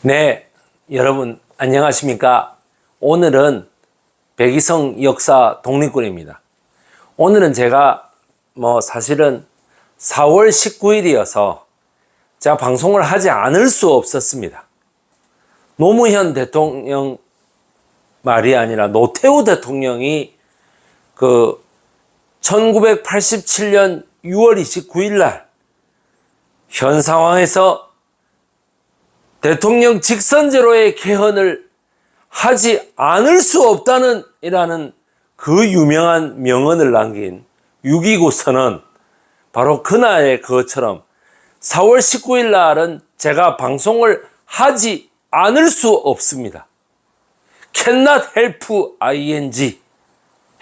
네, 여러분 안녕하십니까? 오늘은 백이성 역사 독립군입니다. 오늘은 제가 사실은 4월 19일이어서 제가 방송을 하지 않을 수 없었습니다. 노무현 대통령 말이 아니라 노태우 대통령이 1987년 6월 29일 날 현 상황에서 대통령 직선제로의 개헌을 하지 않을 수 없다는 이라는 그 유명한 명언을 남긴 6.29 선언, 바로 그날의 그것처럼 4월 19일 날은 제가 방송을 하지 않을 수 없습니다. cannot help ing,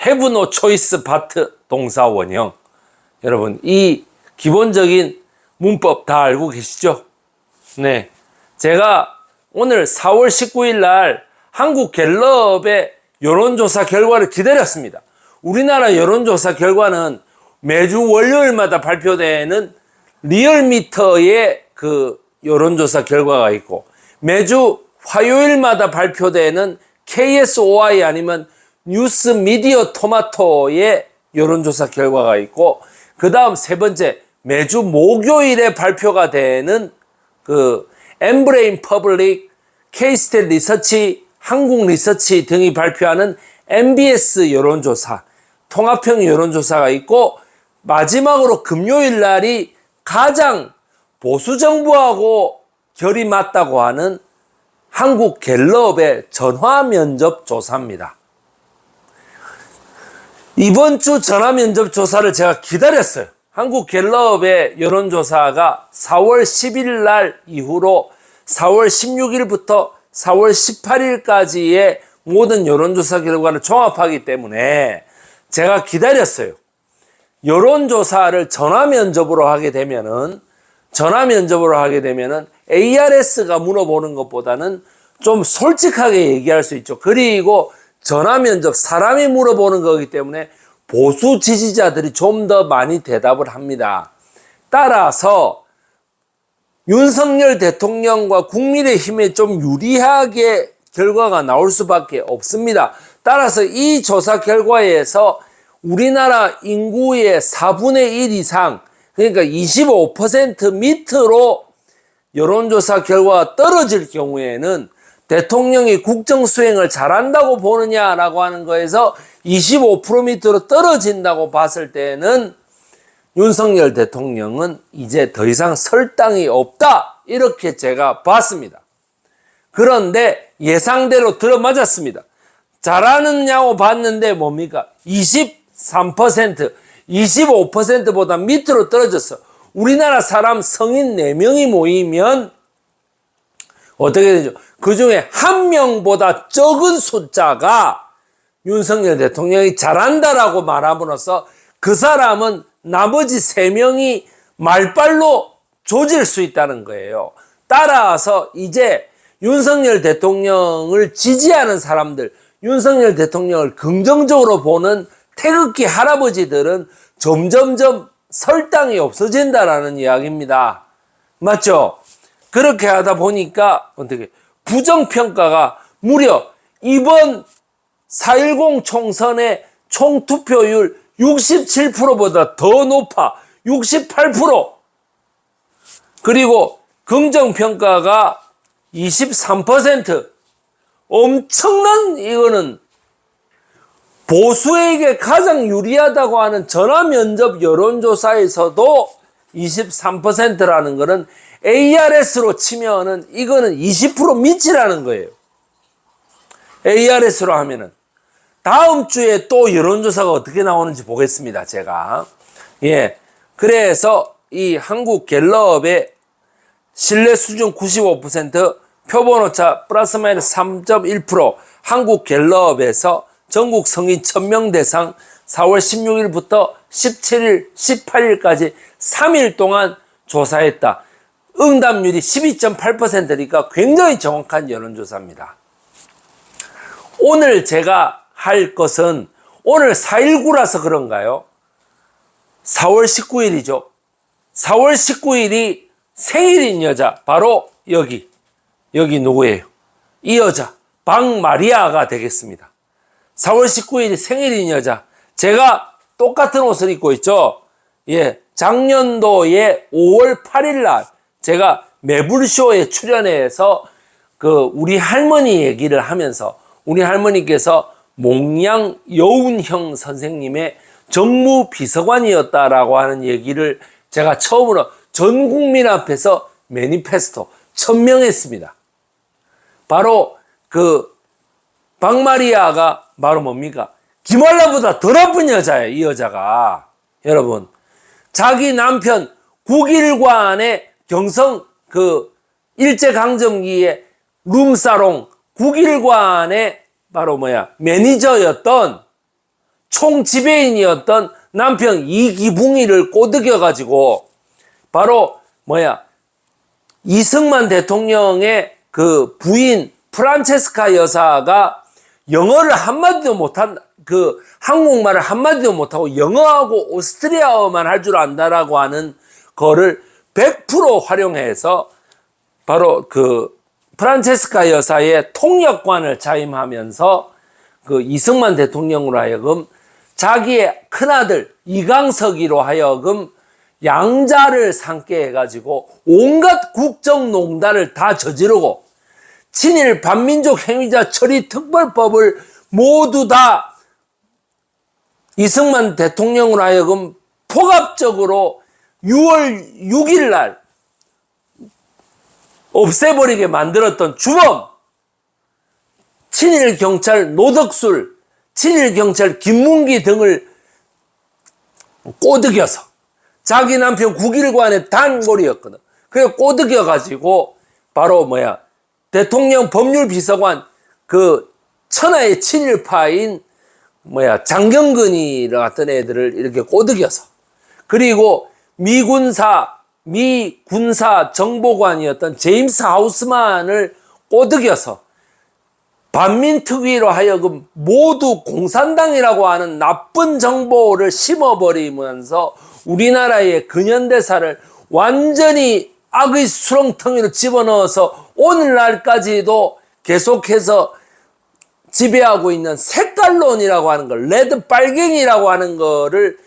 have no choice but 동사 원형. 여러분, 이 기본적인 문법 다 알고 계시죠? 네. 제가 오늘 4월 19일 날 한국갤럽의 여론조사 결과를 기다렸습니다. 우리나라 여론조사 결과는 매주 월요일마다 발표되는 리얼미터의 그 여론조사 결과가 있고, 매주 화요일마다 발표되는 KSOI 아니면 뉴스 미디어 토마토의 여론조사 결과가 있고, 그 다음 세 번째, 매주 목요일에 발표가 되는 엠브레인 퍼블릭, K-스탯 리서치, 한국 리서치 등이 발표하는 MBS 여론조사, 통합형 여론조사가 있고, 마지막으로 금요일 날이 가장 보수정부하고 결이 맞다고 하는 한국갤럽의 전화면접조사입니다. 이번 주 전화면접조사를 제가 기다렸어요. 한국갤럽의 여론조사가 4월 10일 날 이후로 4월 16일부터 4월 18일까지의 모든 여론조사 결과를 종합하기 때문에 제가 기다렸어요. 여론조사를 전화면접으로 하게 되면은 ARS가 물어보는 것보다는 좀 솔직하게 얘기할 수 있죠. 그리고 전화면접, 사람이 물어보는 거기 때문에 보수 지지자들이 좀 더 많이 대답을 합니다. 따라서 윤석열 대통령과 국민의힘에 좀 유리하게 결과가 나올 수밖에 없습니다. 따라서 이 조사 결과에서 우리나라 인구의 4분의 1 이상, 그러니까 25% 밑으로 여론조사 결과가 떨어질 경우에는 대통령이 국정수행을 잘한다고 보느냐라고 하는 거에서 25% 밑으로 떨어진다고 봤을 때는 윤석열 대통령은 이제 더 이상 설 땅이 없다, 이렇게 제가 봤습니다. 그런데 예상대로 들어맞았습니다. 잘하느냐고 봤는데 뭡니까? 23%, 25%보다 밑으로 떨어졌어. 우리나라 사람 성인 4명이 모이면 어떻게 되죠? 그 중에 한 명보다 적은 숫자가 윤석열 대통령이 잘한다라고 말함으로써 그 사람은 나머지 3명이 말빨로 조질 수 있다는 거예요. 따라서 이제 윤석열 대통령을 지지하는 사람들, 윤석열 대통령을 긍정적으로 보는 태극기 할아버지들은 점점점 설 땅이 없어진다라는 이야기입니다. 맞죠? 그렇게 하다 보니까 어떻게 부정평가가 무려 이번 4.10 총선의 총투표율 67%보다 더 높아 68%, 그리고 긍정평가가 23%, 엄청난, 이거는 보수에게 가장 유리하다고 하는 전화면접 여론조사에서도 23%라는 거는 ARS로 치면은 이거는 20% 밑이라는 거예요. ARS로 하면은. 다음 주에 또 여론조사가 어떻게 나오는지 보겠습니다, 제가. 예. 그래서 이 한국갤럽의 신뢰 수준 95%, 표본오차 플러스 마이너스 3.1%, 한국갤럽에서 전국 성인 1000명 대상 4월 16일부터 17일, 18일까지 3일 동안 조사했다. 응답률이 12.8%니까 굉장히 정확한 여론조사입니다. 오늘 제가 할 것은, 오늘 4.19라서 그런가요? 4월 19일이죠. 4월 19일이 생일인 여자, 바로 여기 여기 누구예요? 이 여자 박마리아가 되겠습니다. 4월 19일이 생일인 여자. 제가 똑같은 옷을 입고 있죠. 예, 작년도에 5월 8일 날 제가 매불쇼에 출연해서 그 우리 할머니 얘기를 하면서 우리 할머니께서 몽양 여운형 선생님의 정무 비서관이었다라고 하는 얘기를 제가 처음으로 전 국민 앞에서 매니페스토 천명했습니다. 바로 그 박마리아가 바로 뭡니까? 김알라보다 더 나쁜 여자예요. 이 여자가. 여러분, 자기 남편 국일관의 경성 그 일제강점기에 룸사롱 국일관의 바로 매니저였던 총지배인이었던 남편 이기붕이를 꼬드겨가지고 바로 이승만 대통령의 그 부인 프란체스카 여사가 영어를 한마디도 못한 그 한국말을 한마디도 못하고 영어하고 오스트리아어만 할 줄 안다라고 하는 거를 100% 활용해서 바로 그 프란체스카 여사의 통역관을 자임하면서 그 이승만 대통령으로 하여금 자기의 큰아들 이강석이로 하여금 양자를 삼게 해가지고 온갖 국정농단을 다 저지르고 친일 반민족 행위자 처리 특별법을 모두 다 이승만 대통령으로 하여금 폭압적으로 6월 6일 날 없애버리게 만들었던 주범 친일 경찰 노덕술, 친일 경찰 김문기 등을 꼬드겨서 자기 남편 국일관의 단골이었거든. 그래 꼬드겨 가지고 바로 대통령 법률비서관 그 천하의 친일파인 장경근이 같은 애들을 이렇게 꼬드겨서 그리고 미군사 정보관이었던 제임스 하우스만을 꼬드겨서 반민특위로 하여금 모두 공산당이라고 하는 나쁜 정보를 심어버리면서 우리나라의 근현대사를 완전히 악의 수렁텅이로 집어넣어서 오늘날까지도 계속해서 지배하고 있는 색깔론이라고 하는 걸, 레드 빨갱이라고 하는 거를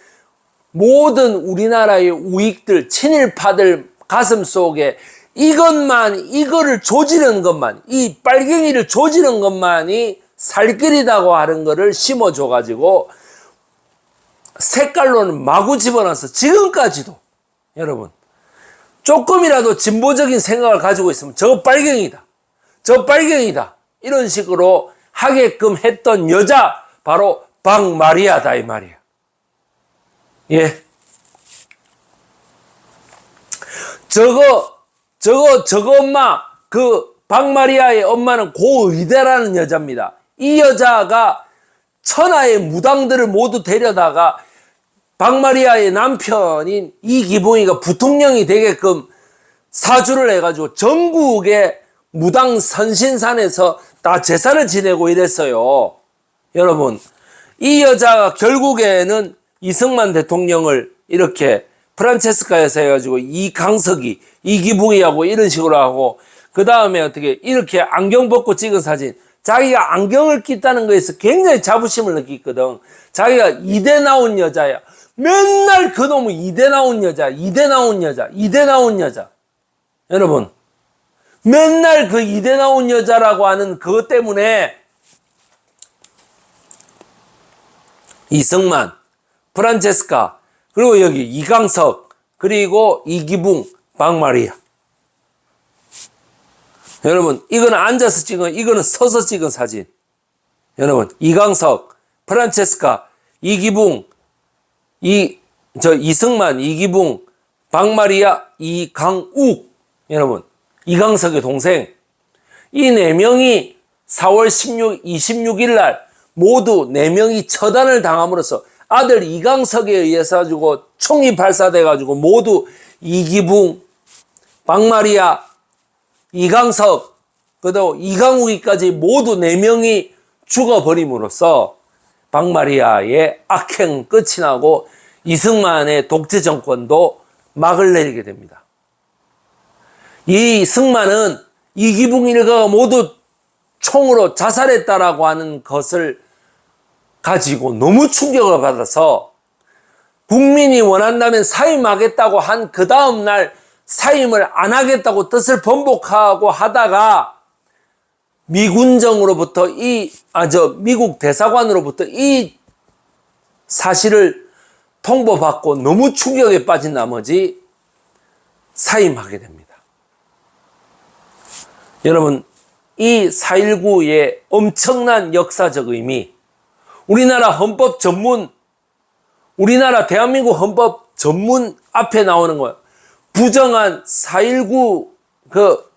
모든 우리나라의 우익들, 친일파들 가슴 속에 이거를 조지는 것만, 이 빨갱이를 조지는 것만이 살길이라고 하는 거를 심어줘가지고 색깔론을 마구 집어넣어서 지금까지도 여러분 조금이라도 진보적인 생각을 가지고 있으면 저 빨갱이다, 저 빨갱이다 이런 식으로 하게끔 했던 여자 바로 박마리아다 이 말이야. 예. 저거 엄마, 그 박마리아의 엄마는 고의대라는 여자입니다. 이 여자가 천하의 무당들을 모두 데려다가 박마리아의 남편인 이기붕이가 부통령이 되게끔 사주를 해가지고 전국의 무당 선신산에서 다 제사를 지내고 이랬어요. 여러분, 이 여자가 결국에는 이승만 대통령을 이렇게 프란체스카에서 해가지고 이강석이 이기붕이하고 이런 식으로 하고 그 다음에 어떻게 이렇게 안경 벗고 찍은 사진, 자기가 안경을 낀다는 거에서 굉장히 자부심을 느끼거든. 자기가 이대 나온 여자야. 맨날 그놈은 이대 나온 여자, 이대 나온 여자, 이대 나온 여자. 여러분, 맨날 그 이대 나온 여자라고 하는 그것 때문에 이승만, 프란체스카, 그리고 여기 이강석, 그리고 이기붕, 박마리아. 여러분, 이거는 앉아서 찍은, 이거는 서서 찍은 사진. 여러분, 이강석, 프란체스카, 이기붕, 이승만, 이기붕, 박마리아, 이강욱. 여러분, 이강석의 동생. 이 4명이 4월 26일 날 모두 4명이 처단을 당함으로써 아들 이강석에 의해서 가지고 총이 발사돼 가지고 모두 이기붕, 박마리아, 이강석, 그리고 이강욱이까지 모두 4명이 죽어버림으로써 박마리아의 악행 끝이 나고 이승만의 독재 정권도 막을 내리게 됩니다. 이 승만은 이기붕일가가 모두 총으로 자살했다라고 하는 것을 가지고 너무 충격을 받아서 국민이 원한다면 사임하겠다고 한 그 다음날 사임을 안 하겠다고 뜻을 번복하고 하다가 미군정으로부터 미국 대사관으로부터 이 사실을 통보받고 너무 충격에 빠진 나머지 사임하게 됩니다. 여러분, 이 4.19의 엄청난 역사적 의미, 우리나라 대한민국 헌법 전문 앞에 나오는 거예요. 부정한 4.19,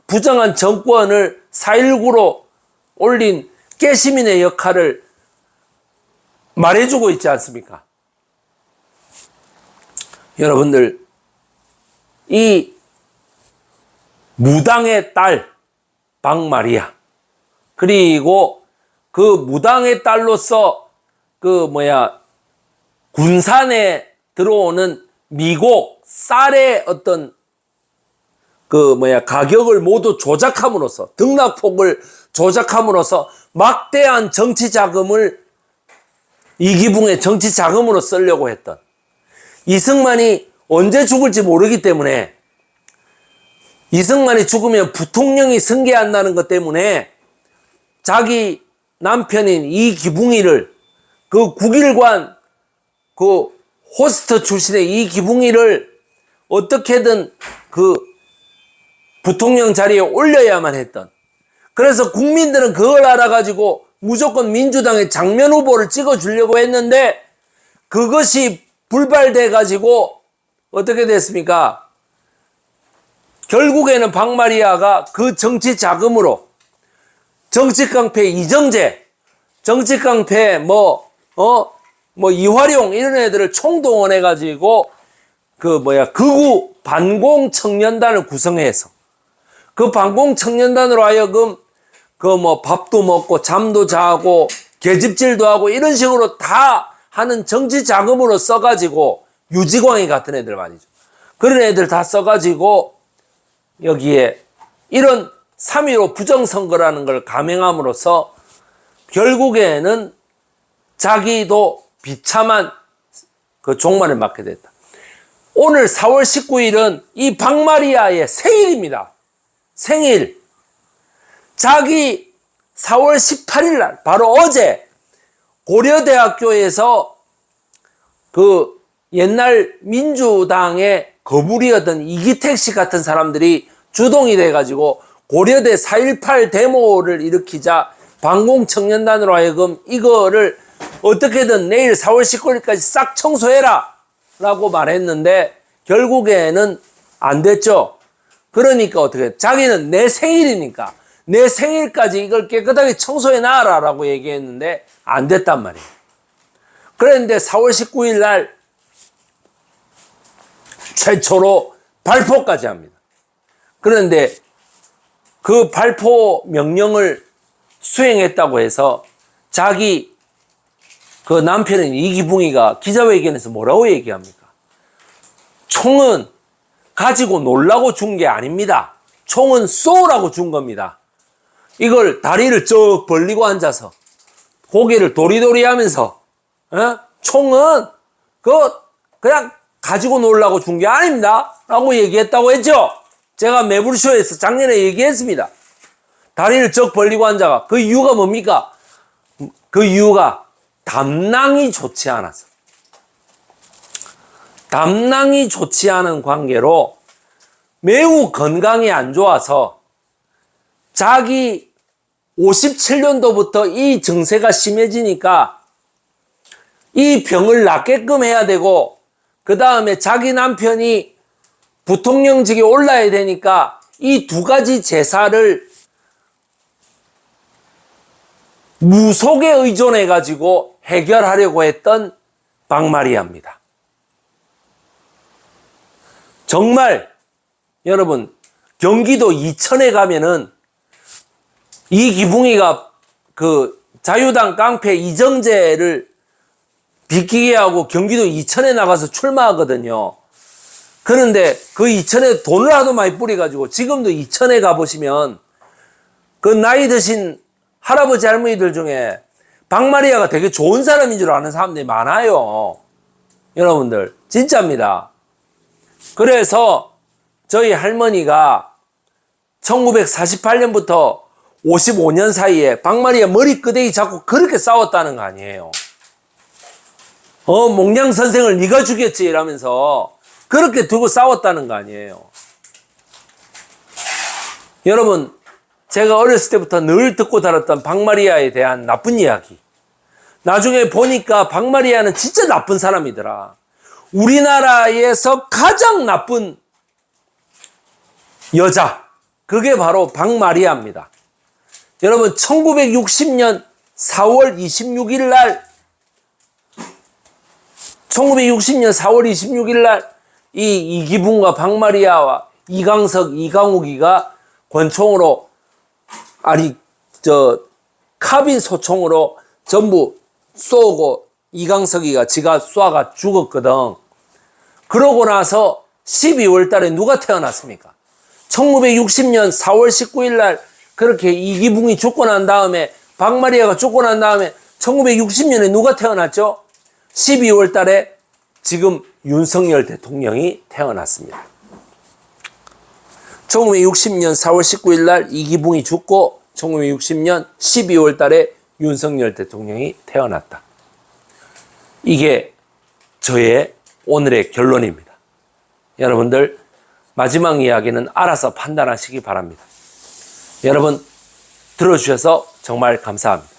부정한 정권을 4.19로 올린 깨시민의 역할을 말해주고 있지 않습니까? 여러분들, 이 무당의 딸, 박마리아, 그리고 그 무당의 딸로서 군산에 들어오는 미국 쌀의 어떤 가격을 모두 조작함으로써, 등락폭을 조작함으로써 막대한 정치 자금을 이기붕의 정치 자금으로 쓰려고 했던, 이승만이 언제 죽을지 모르기 때문에, 이승만이 죽으면 부통령이 승계한다는 것 때문에 자기 남편인 이기붕이를, 그 국일관 호스트 출신의 이기붕이를 어떻게든 부통령 자리에 올려야만 했던, 그래서 국민들은 그걸 알아가지고 무조건 민주당의 장면 후보를 찍어주려고 했는데 그것이 불발돼가지고 어떻게 됐습니까? 결국에는 박마리아가 그 정치 자금으로 정치깡패 이정재, 정치깡패 이화룡 이런 애들을 총동원해가지고 극우 반공청년단을 구성해서 그 반공청년단으로 하여금 밥도 먹고 잠도 자고 계집질도 하고 이런 식으로 다 하는 정치 자금으로 써가지고, 유지광이 같은 애들 말이죠. 그런 애들 다 써가지고 여기에 이런 3.15 부정선거라는 걸 감행함으로써 결국에는 자기도 비참한 그 종말을 맞게 됐다. 오늘 4월 19일은 이 박마리아의 생일입니다. 생일. 자기 4월 18일 날, 바로 어제 고려대학교에서 그 옛날 민주당의 거물이었던 이기택 씨 같은 사람들이 주동이 돼가지고 고려대 4.18 데모를 일으키자 반공청년단으로 하여금 이거를 어떻게든 내일 4월 19일까지 싹 청소해라 라고 말했는데 결국에는 안 됐죠. 그러니까 어떻게, 자기는 내 생일이니까 내 생일까지 이걸 깨끗하게 청소해 놔라 라고 얘기했는데 안 됐단 말이에요. 그런데 4월 19일 날 최초로 발포까지 합니다. 그런데 그 발포 명령을 수행했다고 해서 자기 그 남편인 이기붕이가 기자회견에서 뭐라고 얘기합니까? 총은 가지고 놀라고 준 게 아닙니다. 총은 쏘라고 준 겁니다. 이걸 다리를 쭉 벌리고 앉아서 고개를 도리도리 하면서 총은 그냥 가지고 놀라고 준 게 아닙니다 라고 얘기했다고 했죠. 제가 매불쇼에서 작년에 얘기했습니다. 다리를 쭉 벌리고 앉아가. 그 이유가 뭡니까? 그 이유가 담낭이 좋지 않아서. 담낭이 좋지 않은 관계로 매우 건강이 안 좋아서 자기 57년도부터 이 증세가 심해지니까 이 병을 낫게끔 해야 되고, 그 다음에 자기 남편이 부통령직에 올라야 되니까 이 두 가지 제사를 무속에 의존해 가지고 해결하려고 했던 박마리아입니다. 정말 여러분, 경기도 이천에 가면은 이기붕이가 그 자유당 깡패 이정재를 비키게 하고 경기도 이천에 나가서 출마하거든요. 그런데 그 이천에 돈을 하도 많이 뿌려가지고 지금도 이천에 가보시면 그 나이 드신 할아버지 할머니들 중에 박마리아가 되게 좋은 사람인 줄 아는 사람들이 많아요. 여러분들 진짜입니다. 그래서 저희 할머니가 1948년부터 55년 사이에 박마리아 머리끄댕이 잡고 그렇게 싸웠다는 거 아니에요. 몽냥 선생을 네가 죽였지 이러면서 그렇게 두고 싸웠다는 거 아니에요. 여러분, 제가 어렸을 때부터 늘 듣고 살았던 박마리아에 대한 나쁜 이야기. 나중에 보니까 박마리아는 진짜 나쁜 사람이더라. 우리나라에서 가장 나쁜 여자, 그게 바로 박마리아입니다. 여러분, 1960년 4월 26일 날 이 이기붕과 박마리아와 이강석, 이강욱이가 권총으로, 카빈 소총으로 전부 쏘고 이강석이가 지가 쏴가 죽었거든. 그러고 나서 12월 달에 누가 태어났습니까? 1960년 4월 19일 날 그렇게 이기붕이 죽고 난 다음에, 박마리아가 죽고 난 다음에 1960년에 누가 태어났죠? 12월 달에 지금 윤석열 대통령이 태어났습니다. 1960년 4월 19일 날 이기붕이 죽고 1960년 12월 달에 윤석열 대통령이 태어났다. 이게 저의 오늘의 결론입니다. 여러분들 마지막 이야기는 알아서 판단하시기 바랍니다. 여러분 들어주셔서 정말 감사합니다.